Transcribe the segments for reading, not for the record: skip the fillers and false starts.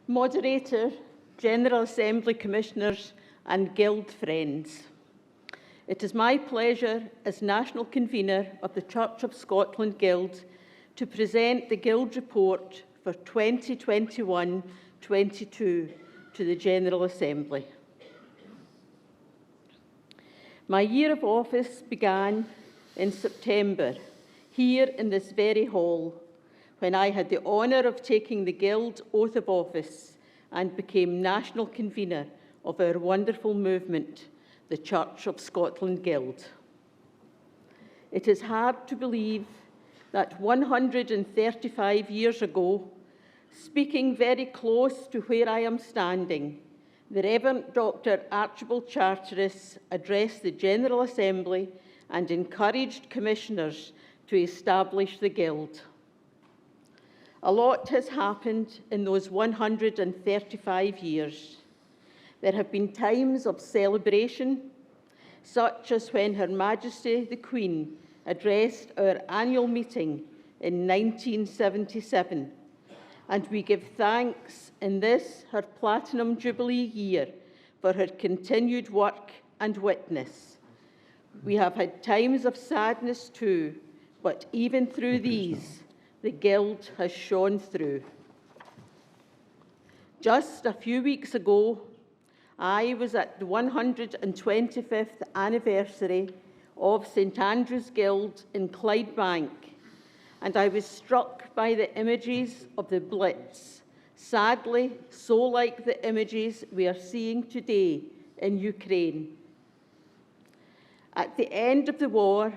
Moderator, General Assembly Commissioners and Guild friends, it is my pleasure as National Convener of the Church of Scotland Guild to present the Guild report for 2021-22 to the General Assembly. My year of office began in September, here in this very hall, when I had the honour of taking the Guild oath of office and became National Convener of our wonderful movement, the Church of Scotland Guild. It is hard to believe that 135 years ago, speaking very close to where I am standing, the Reverend Dr. Archibald Charteris addressed the General Assembly and encouraged commissioners to establish the Guild. A lot has happened in those 135 years. There have been times of celebration, such as when Her Majesty the Queen addressed our annual meeting in 1977, and we give thanks in this, her Platinum Jubilee year, for her continued work and witness. We have had times of sadness too, but even through these, the Guild has shone through. Just a few weeks ago, I was at the 125th anniversary of St Andrew's Guild in Clydebank, and I was struck by the images of the Blitz, sadly so like the images we are seeing today in Ukraine. At the end of the war,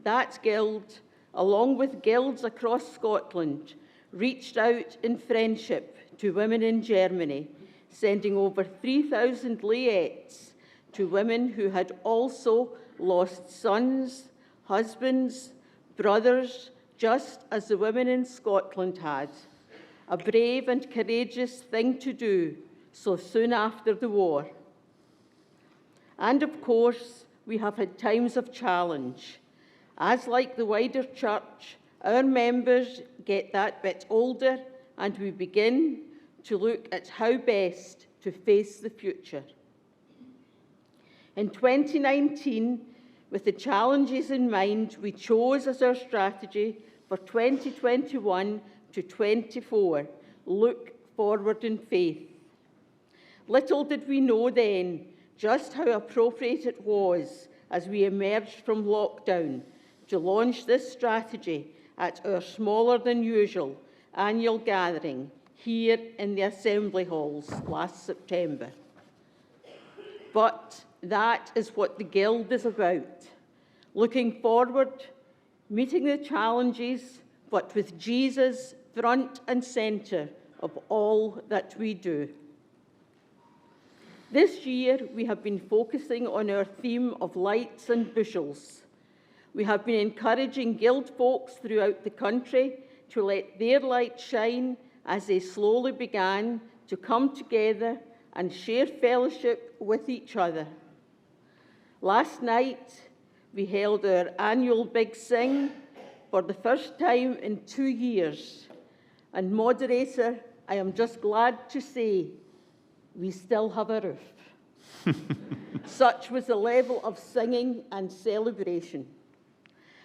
that Guild, along with guilds across Scotland, reached out in friendship to women in Germany, sending over 3,000 layettes to women who had also lost sons, husbands, brothers, just as the women in Scotland had. A brave and courageous thing to do so soon after the war. And of course, we have had times of challenge. As like the wider church, our members get that bit older and we begin to look at how best to face the future. In 2019, with the challenges in mind, we chose as our strategy for 2021 to 24, look forward in faith. Little did we know then just how appropriate it was as we emerged from lockdown to launch this strategy at our smaller than usual annual gathering here in the Assembly Halls last September. But that is what the Guild is about. Looking forward, meeting the challenges, but with Jesus front and centre of all that we do. This year, we have been focusing on our theme of lights and bushels. We have been encouraging Guild folks throughout the country to let their light shine as they slowly began to come together and share fellowship with each other. Last night, we held our annual Big Sing for the first time in 2 years. And moderator, I am just glad to say we still have a roof. Such was the level of singing and celebration.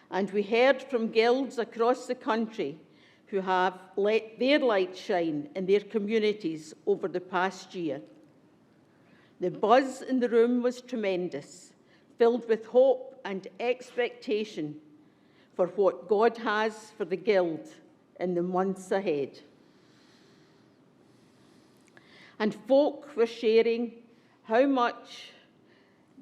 And we heard from guilds across the country who have let their light shine in their communities over the past year. The buzz in the room was tremendous, filled with hope and expectation for what God has for the Guild in the months ahead. And folk were sharing how much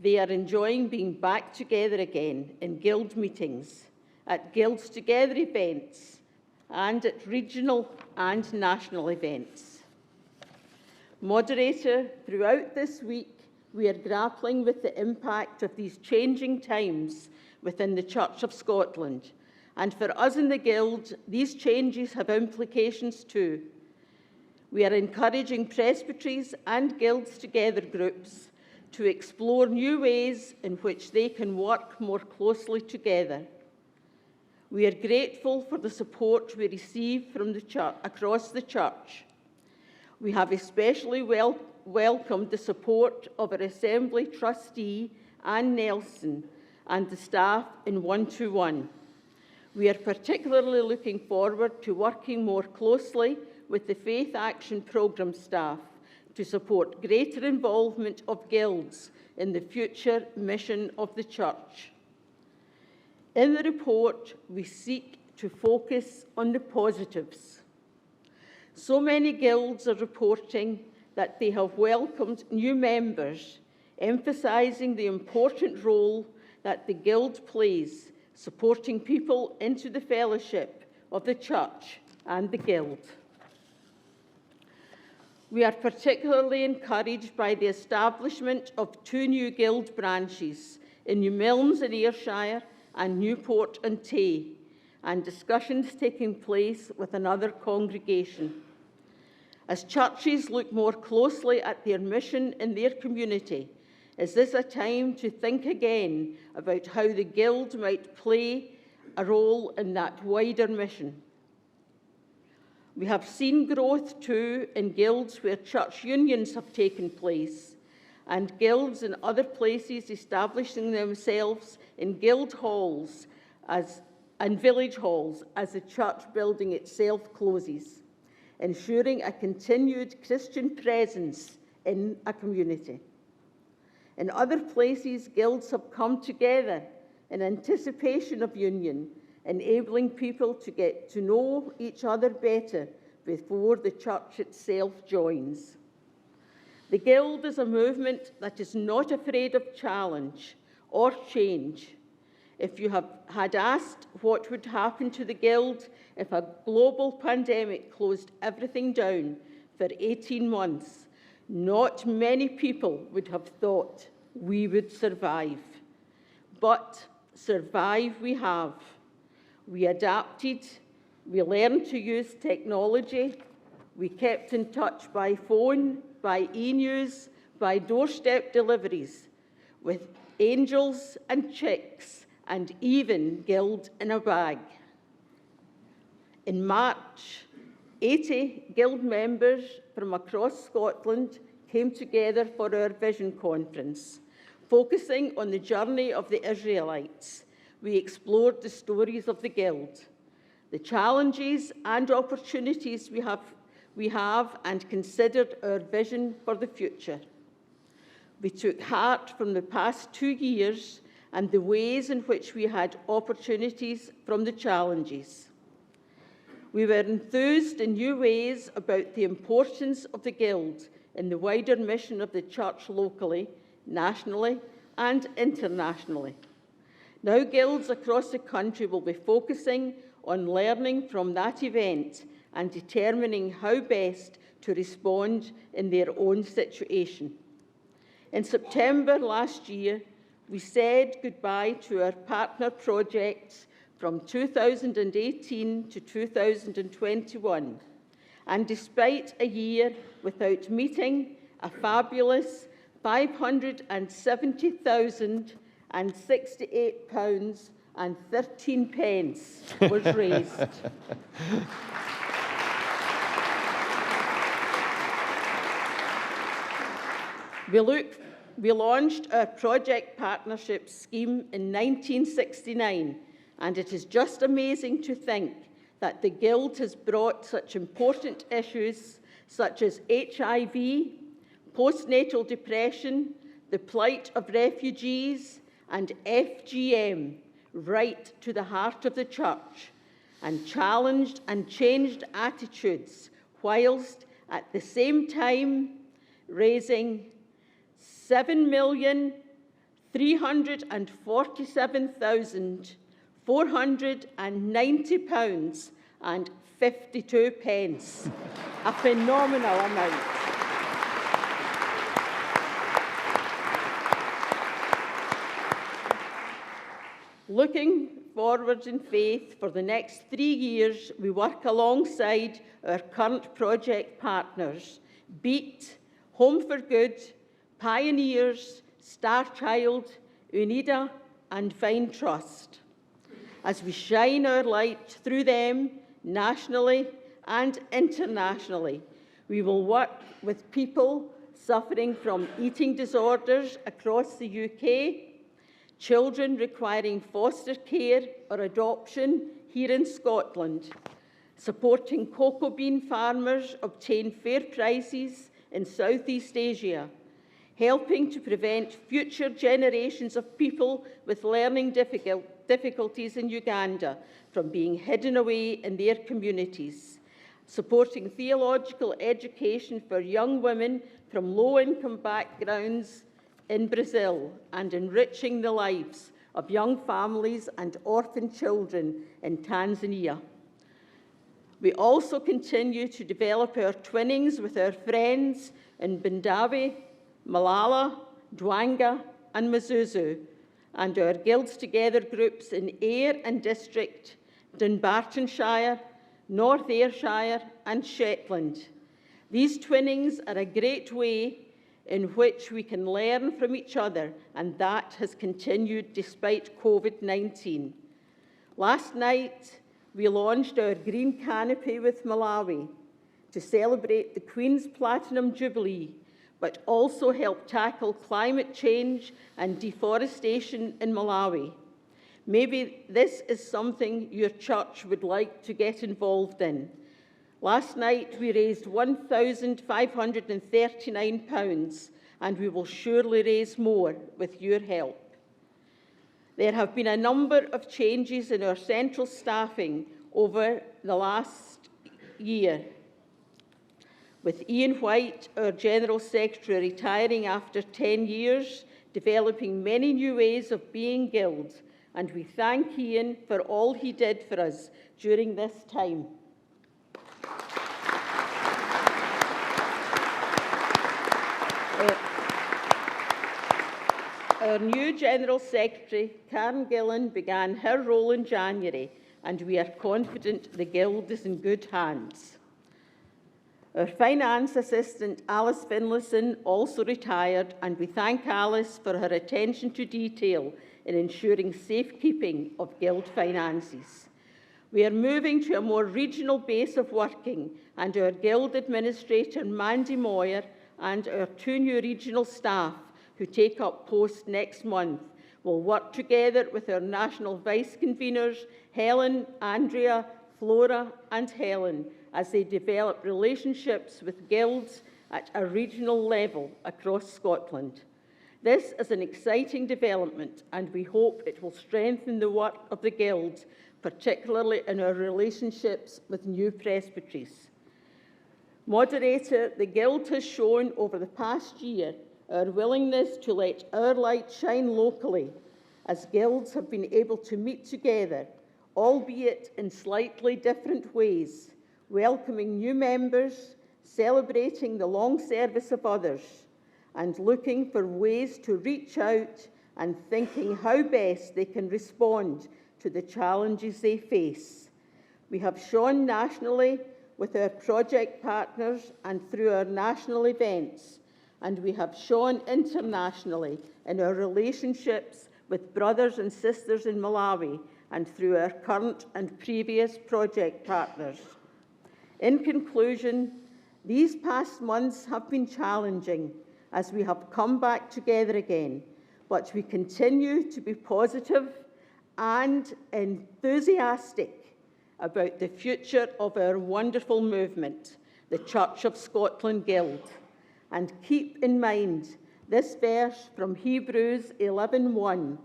they are enjoying being back together again in Guild meetings, at Guilds Together events, and at regional and national events. Moderator, throughout this week, we are grappling with the impact of these changing times within the Church of Scotland. And for us in the Guild, these changes have implications too. We are encouraging presbyteries and Guilds Together groups to explore new ways in which they can work more closely together. We are grateful for the support we receive from the church, across the church. We have especially welcomed the support of our Assembly trustee, Anne Nelson, and the staff in one-to-one. We are particularly looking forward to working more closely with the Faith Action Programme staff to support greater involvement of guilds in the future mission of the Church. In the report, we seek to focus on the positives. So many guilds are reporting that they have welcomed new members, emphasising the important role that the guild plays, supporting people into the fellowship of the Church and the guild. We are particularly encouraged by the establishment of 2 new guild branches in New Milnes in Ayrshire and Newport on Tay, and discussions taking place with another congregation. As churches look more closely at their mission in their community, is this a time to think again about how the guild might play a role in that wider mission? We have seen growth too in guilds where church unions have taken place, and guilds in other places establishing themselves in guild halls and village halls as the church building itself closes, ensuring a continued Christian presence in a community. In other places, guilds have come together in anticipation of union, enabling people to get to know each other better before the church itself joins. The Guild is a movement that is not afraid of challenge or change. If you had asked what would happen to the Guild if a global pandemic closed everything down for 18 months, not many people would have thought we would survive. But survive we have. We adapted, we learned to use technology, we kept in touch by phone, by e-news, by doorstep deliveries, with angels and chicks, and even Guild in a bag. In March, 80 Guild members from across Scotland came together for our Vision Conference, focusing on the journey of the Israelites. We explored the stories of the Guild, the challenges and opportunities we have, and considered our vision for the future. We took heart from the past 2 years and the ways in which we had opportunities from the challenges. We were enthused in new ways about the importance of the Guild in the wider mission of the Church locally, nationally, and internationally. Now guilds across the country will be focusing on learning from that event and determining how best to respond in their own situation. In September last year, we said goodbye to our partner projects from 2018 to 2021. And despite a year without meeting a fabulous £570,068.13 was raised. We launched our project partnership scheme in 1969, and it is just amazing to think that the Guild has brought such important issues such as HIV, postnatal depression, the plight of refugees, and FGM right to the heart of the Church, and challenged and changed attitudes, whilst at the same time raising £7,347,490.52, a phenomenal amount. Looking forward in faith, for the next 3 years, we work alongside our current project partners, BEAT, Home for Good, Pioneers, Star Child, UNIDA, and Vine Trust, as we shine our light through them nationally and internationally, We will work with people suffering from eating disorders across the UK, children requiring foster care or adoption here in Scotland, supporting cocoa bean farmers obtain fair prices in Southeast Asia, helping to prevent future generations of people with learning difficulties in Uganda from being hidden away in their communities, supporting theological education for young women from low-income backgrounds in Brazil, and enriching the lives of young families and orphan children in Tanzania. We also continue to develop our twinnings with our friends in Bendawi, Malala, Dwanga and Mazuzu, and our Guilds Together groups in Ayr and District, Dunbartonshire, North Ayrshire and Shetland. These twinnings are a great way in which we can learn from each other, and that has continued despite COVID-19. Last night, we launched our Green Canopy with Malawi to celebrate the Queen's Platinum Jubilee, but also help tackle climate change and deforestation in Malawi. Maybe this is something your church would like to get involved in. Last night, we raised £1,539, and we will surely raise more with your help. There have been a number of changes in our central staffing over the last year, with Ian White, our General Secretary, retiring after 10 years, developing many new ways of being Guild, and we thank Ian for all he did for us during this time. Our new General Secretary, Karen Gillan, began her role in January, and we are confident the Guild is in good hands. Our Finance Assistant, Alice Finlayson, also retired, and we thank Alice for her attention to detail in ensuring safekeeping of Guild finances. We are moving to a more regional base of working, and our Guild Administrator, Mandy Moyer, and our 2 new regional staff who take up posts next month will work together with our national vice-conveners, Helen, Andrea, Flora and Helen, as they develop relationships with guilds at a regional level across Scotland. This is an exciting development, and we hope it will strengthen the work of the Guild, particularly in our relationships with new presbyteries. Moderator, the Guild has shown over the past year our willingness to let our light shine locally, as guilds have been able to meet together, albeit in slightly different ways, welcoming new members, celebrating the long service of others, and looking for ways to reach out and thinking how best they can respond to the challenges they face. We have shown nationally with our project partners and through our national events, and we have shown internationally in our relationships with brothers and sisters in Malawi and through our current and previous project partners. In conclusion, these past months have been challenging as we have come back together again, but we continue to be positive and enthusiastic about the future of our wonderful movement, the Church of Scotland Guild. And keep in mind this verse from Hebrews 11:1.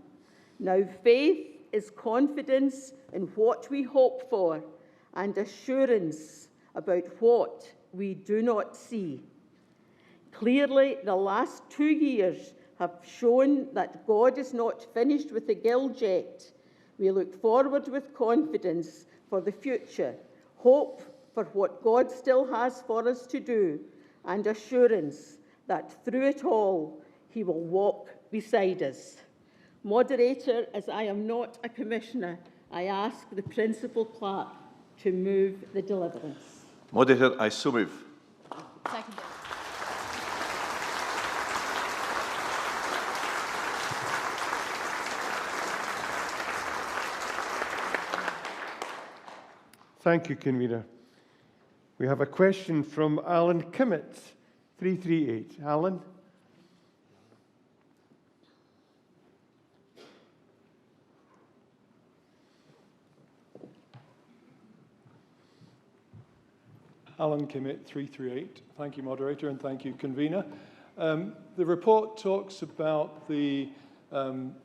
Now faith is confidence in what we hope for and assurance about what we do not see. Clearly, the last 2 years have shown that God is not finished with the Guild yet. We look forward with confidence for the future, hope for what God still has for us to do, and assurance that through it all, He will walk beside us. Moderator, as I am not a commissioner, I ask the Principal Clerk to move the deliverance. Moderator, I so move. Seconded. Thank you, Convener. We have a question from Alan Kimmett, 338. Alan? Alan Kimmett, 338. Thank you, moderator, and thank you, convener. The report talks about the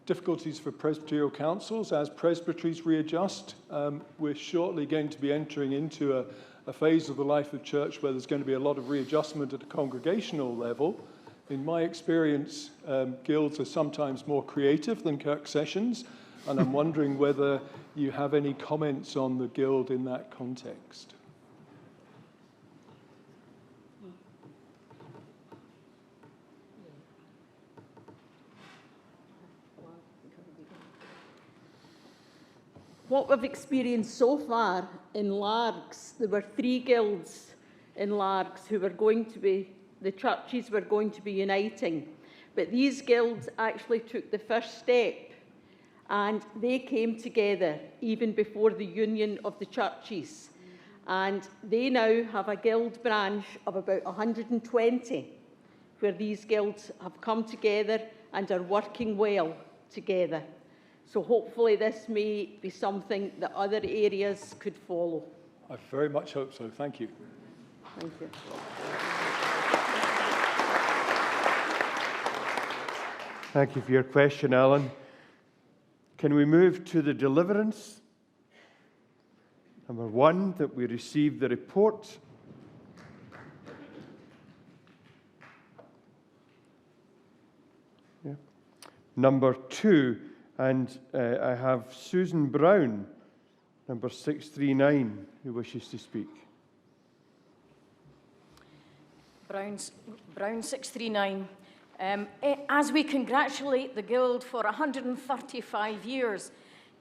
difficulties for presbyterial councils as presbyteries readjust. We're shortly going to be entering into a phase of the life of church where there's going to be a lot of readjustment at a congregational level. In my experience, guilds are sometimes more creative than Kirk sessions, and I'm wondering whether you have any comments on the guild in that context. What we've experienced so far in Largs, there were 3 guilds in Largs who were going to be, the churches were going to be uniting. But these guilds actually took the first step and they came together even before the union of the churches. And they now have a guild branch of about 120 where these guilds have come together and are working well together. So hopefully this may be something that other areas could follow. I very much hope so. Thank you. Thank you. Thank you for your question, Alan. Can we move to the deliverance? Number 1, that we receive the report. Yeah. Number 2, and I have Susan Brown, number 639, who wishes to speak. Brown 639. As we congratulate the Guild for 135 years,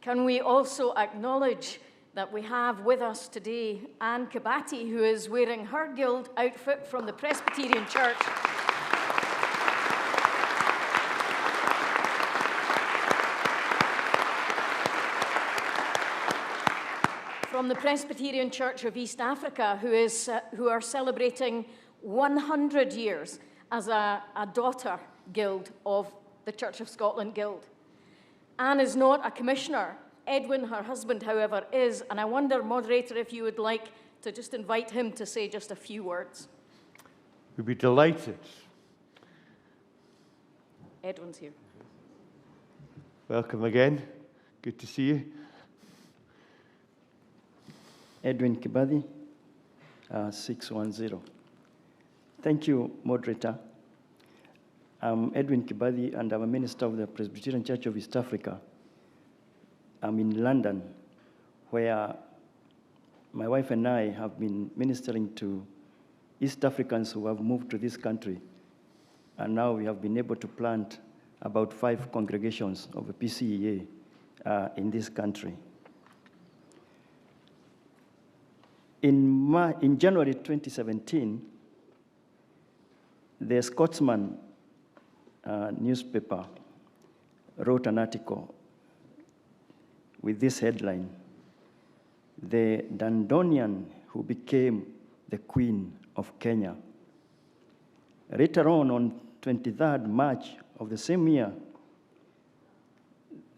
can we also acknowledge that we have with us today Anne Kabati, who is wearing her Guild outfit from the Presbyterian Church. From the Presbyterian Church of East Africa, who are celebrating 100 years as a daughter guild of the Church of Scotland Guild. Anne is not a commissioner. Edwin, her husband, however, is, and I wonder, moderator, if you would like to just invite him to say just a few words. We'd be delighted. Edwin's here. Welcome again. Good to see you. Edwin Kibadi, 610. Thank you, moderator. I'm Edwin Kibadi, and I'm a minister of the Presbyterian Church of East Africa. I'm in London, where my wife and I have been ministering to East Africans who have moved to this country. And now we have been able to plant about 5 congregations of the PCEA in this country. In January 2017, the Scotsman newspaper wrote an article with this headline: "The Dandonian who became the Queen of Kenya." Later on 23rd March of the same year,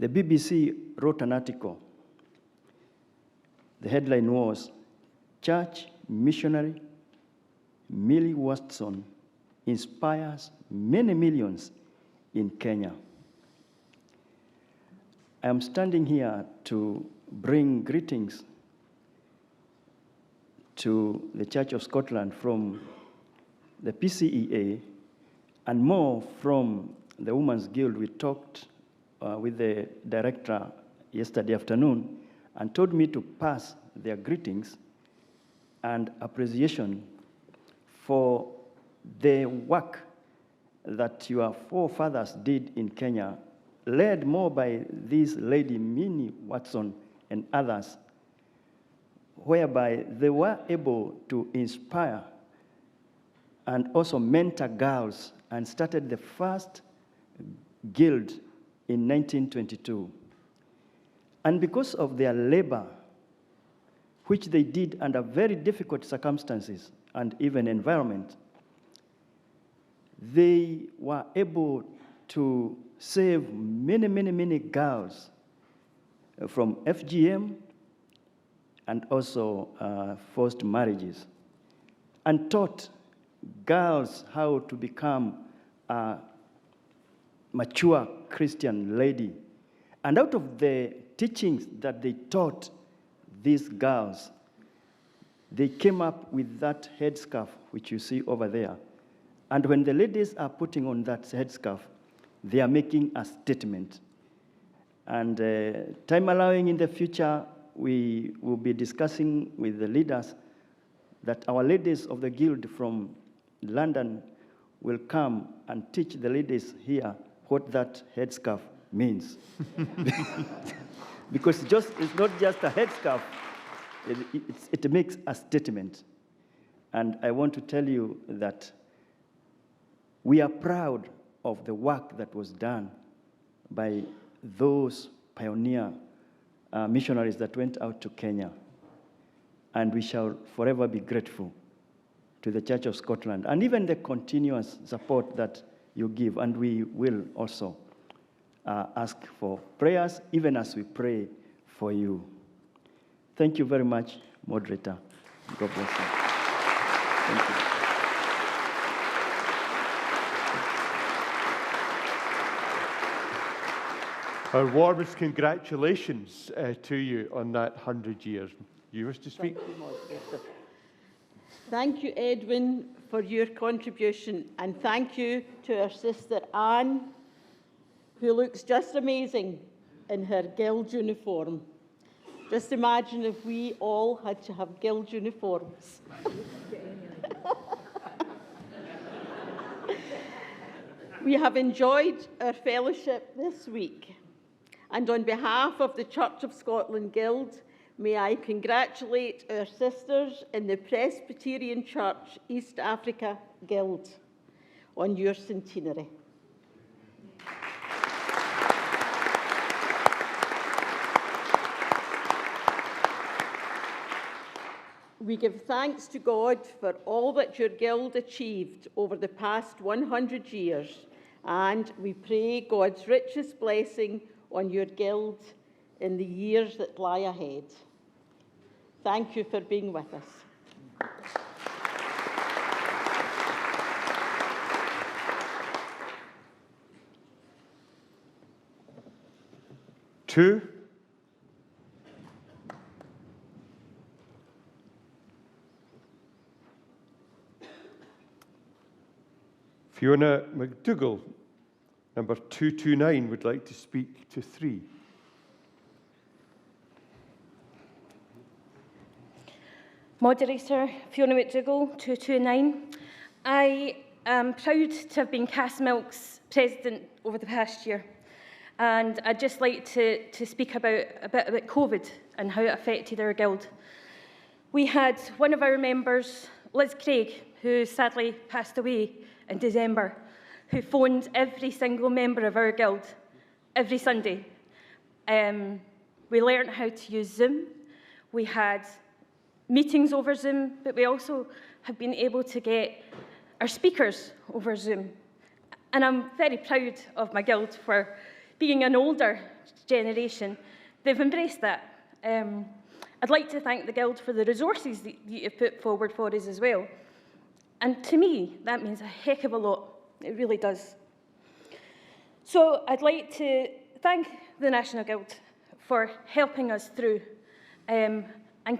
the BBC wrote an article. The headline was, "Church missionary Millie Watson inspires many millions in Kenya." I am standing here to bring greetings to the Church of Scotland from the PCEA and more from the Women's Guild. We talked with the director yesterday afternoon and told me to pass their greetings and appreciation for the work that your forefathers did in Kenya, led more by this lady, Minnie Watson, and others, whereby they were able to inspire and also mentor girls and started the first guild in 1922. And because of their labor which they did under very difficult circumstances and even environment, they were able to save many, many, many girls from FGM and also forced marriages, and taught girls how to become a mature Christian lady. And out of the teachings that they taught these girls, they came up with that headscarf, which you see over there. And when the ladies are putting on that headscarf, they are making a statement. And time allowing in the future, we will be discussing with the leaders that our ladies of the guild from London will come and teach the ladies here what that headscarf means. Because it's not just a headscarf, it makes a statement. And I want to tell you that we are proud of the work that was done by those pioneer missionaries that went out to Kenya. And we shall forever be grateful to the Church of Scotland, and even the continuous support that you give. And we will also ask for prayers, even as we pray for you. Thank you very much, moderator. God bless you. Thank you. Our warmest congratulations to you on that 100 years. You wish to speak? Thank you, Moderator. Thank you, Edwin, for your contribution, and thank you to our sister Anne, who looks just amazing in her guild uniform. Just imagine if we all had to have guild uniforms. We have enjoyed our fellowship this week, and on behalf of the Church of Scotland Guild, may I congratulate our sisters in the Presbyterian Church East Africa Guild on your centenary. We give thanks to God for all that your Guild achieved over the past 100 years, and we pray God's richest blessing on your Guild in the years that lie ahead. Thank you for being with us. Two. Fiona McDougall, number 229, would like to speak to 3. Moderator, Fiona McDougall, 229. I am proud to have been Castlemilk's president over the past year. And I'd just like to speak a bit about COVID and how it affected our guild. We had one of our members, Liz Craig, who sadly passed away in December, who phoned every single member of our guild every Sunday. We learned how to use Zoom. We had meetings over Zoom, but we also have been able to get our speakers over Zoom. And I'm very proud of my guild for being an older generation. They've embraced that. I'd like to thank the Guild for the resources that you've put forward for us as well. And to me, that means a heck of a lot. It really does. So I'd like to thank the National Guild for helping us through and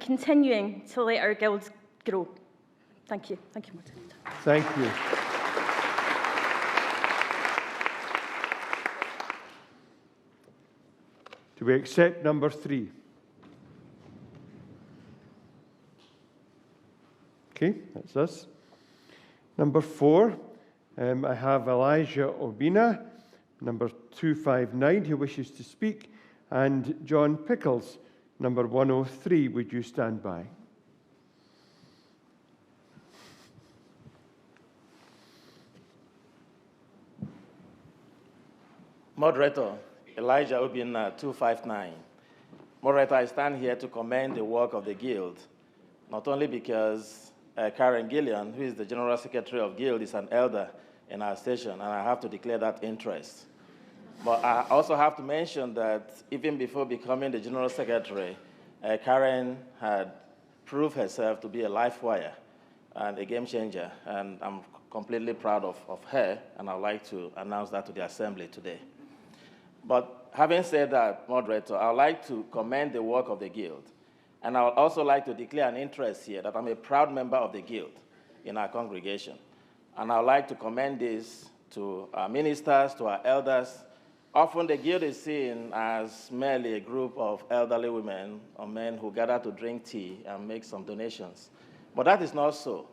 continuing to let our guilds grow. Thank you. Thank you, Moderator. Thank you. Do we accept number 3? Okay, that's us. Number 4, I have Elijah Obina, number 259, who wishes to speak, and John Pickles, number 103. Would you stand by? Moderator, Elijah Obina, 259. Moderator, I stand here to commend the work of the Guild, not only because Karen Gillian, who is the General Secretary of Guild, is an elder in our station, and I have to declare that interest. But I also have to mention that even before becoming the General Secretary, Karen had proved herself to be a life wire and a game changer, and I'm completely proud of her, and I'd like to announce that to the Assembly today. But having said that, Moderator, I'd like to commend the work of the Guild. And I would also like to declare an interest here that I'm a proud member of the Guild in our congregation. And I would like to commend this to our ministers, to our elders. Often the Guild is seen as merely a group of elderly women or men who gather to drink tea and make some donations. But that is not so.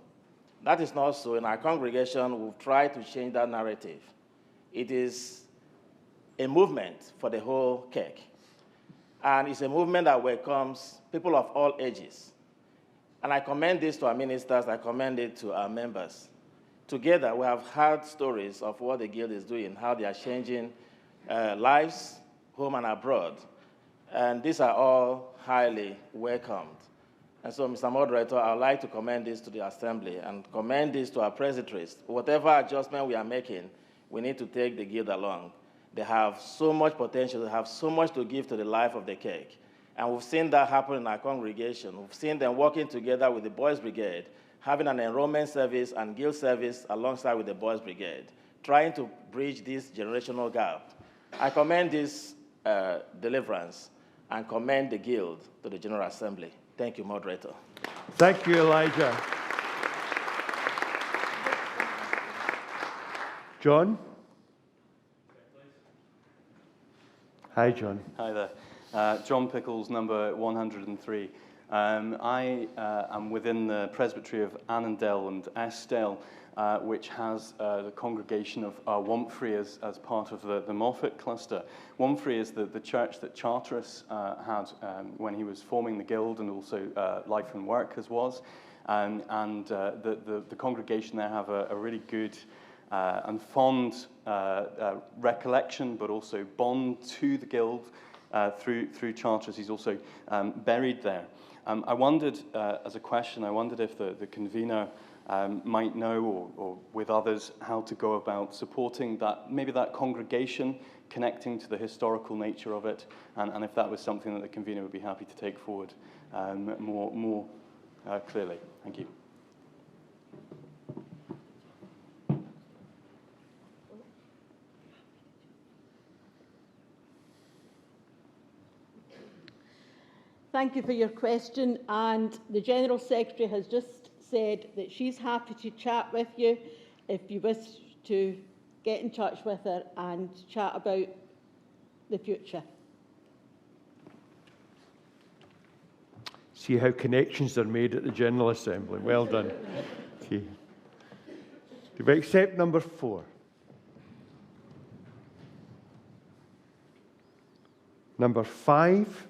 That is not so. In our congregation, we've tried to change that narrative. It is a movement for the whole kirk. And it's a movement that welcomes people of all ages. And I commend this to our ministers, I commend it to our members. Together, we have heard stories of what the Guild is doing, how they are changing lives, home and abroad. And these are all highly welcomed. And so, Mr. Moderator, I would like to commend this to the Assembly and commend this to our presbyteries. Whatever adjustment we are making, we need to take the Guild along. They have so much potential, they have so much to give to the life of the kirk. And we've seen that happen in our congregation. We've seen them working together with the Boys Brigade, having an enrollment service and guild service alongside with the Boys Brigade, trying to bridge this generational gap. I commend this deliverance and commend the Guild to the General Assembly. Thank you, Moderator. Thank you, Elijah. John? Hi, John. Hi there. John Pickles, number 103. I am within the Presbytery of Annandale and Eskdale, which has the congregation of Womfrey as part of the Moffat cluster. Womfrey is the church that Charteris had when he was forming the Guild, and also Life and Work as was. And the congregation there have a really good and fond recollection, but also bond to the Guild through Charteris. He's also buried there. I wondered, as a question, I wondered if the convener might know, or with others, how to go about supporting that, maybe that congregation, connecting to the historical nature of it, and if that was something that the convener would be happy to take forward more clearly. Thank you. Thank you for your question, and the General Secretary has just said that she's happy to chat with you if you wish to get in touch with her and chat about the future. See how connections are made at the General Assembly. Well done. Okay. Do we accept number 4? Number 5?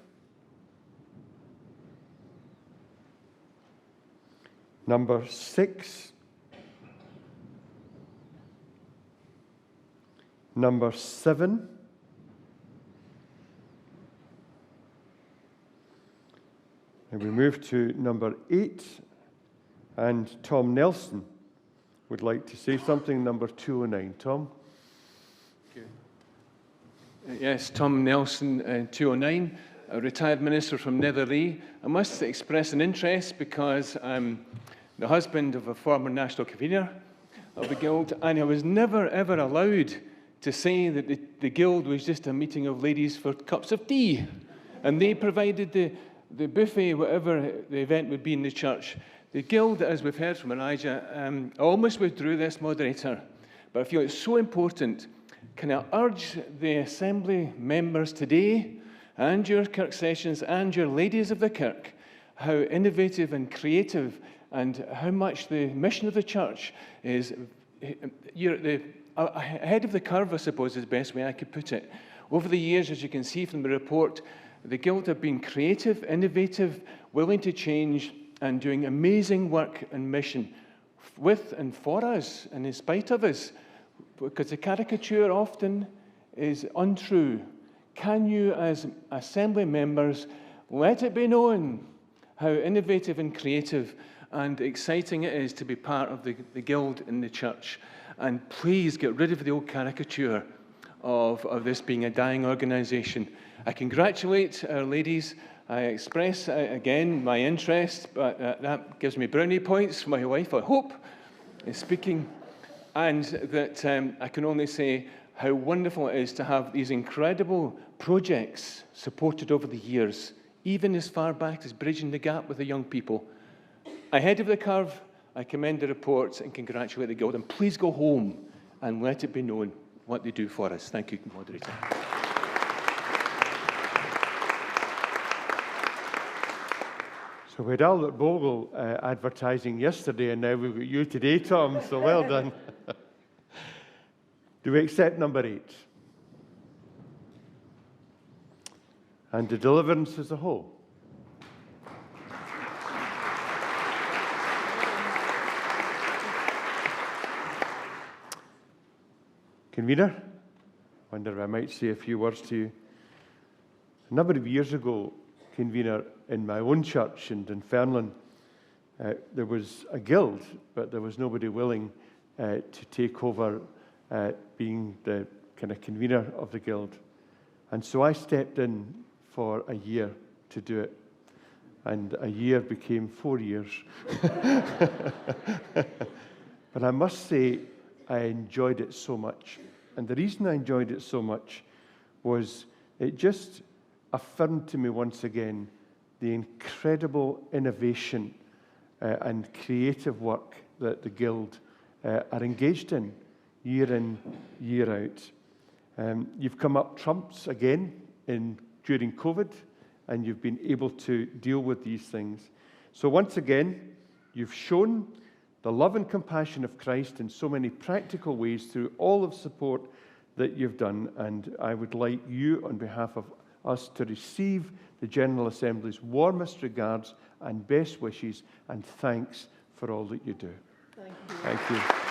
Number 6, number 7, and we move to number 8, and Tom Nelson would like to say something, number 209. Tom? Yes, Tom Nelson, 209, a retired minister from Netherlea. I must express an interest because I'm the husband of a former national convener of the Guild, and I was never, ever allowed to say that the Guild was just a meeting of ladies for cups of tea, and they provided the buffet, whatever the event would be in the church. The Guild, as we've heard from Elijah, almost withdrew this, Moderator, but I feel it's so important. Can I urge the Assembly members today, and your kirk sessions, and your ladies of the kirk, how innovative and creative and how much the mission of the church is, you're ahead of the curve, I suppose, is the best way I could put it. Over the years, as you can see from the report, the Guild have been creative, innovative, willing to change, and doing amazing work and mission with and for us, and in spite of us, because the caricature often is untrue. Can you, as Assembly members, let it be known how innovative and creative and exciting it is to be part of the Guild in the church. And please get rid of the old caricature of this being a dying organisation. I congratulate our ladies. I express again my interest, but that gives me brownie points for my wife, I hope, is speaking. And that I can only say how wonderful it is to have these incredible projects supported over the years, even as far back as Bridging the Gap with the young people. Ahead of the curve, I commend the reports and congratulate the Guild. And please go home and let it be known what they do for us. Thank you, Moderator. So we had Albert Bogle advertising yesterday, and now we've got you today, Tom, so well done. Do we accept number 8? And the deliverance as a whole? Convener, I wonder if I might say a few words to you. A number of years ago, Convener, in my own church in Dunfermline, there was a guild, but there was nobody willing to take over being the kind of convener of the guild. And so I stepped in for a year to do it. And a year became 4 years. But I must say, I enjoyed it so much. And the reason I enjoyed it so much was it just affirmed to me once again the incredible innovation and creative work that the Guild are engaged in, year out. You've come up trumps again during COVID, and you've been able to deal with these things. So once again, you've shown the love and compassion of Christ in so many practical ways through all of support that you've done. And I would like you, on behalf of us, to receive the General Assembly's warmest regards and best wishes and thanks for all that you do. Thank you. Thank you.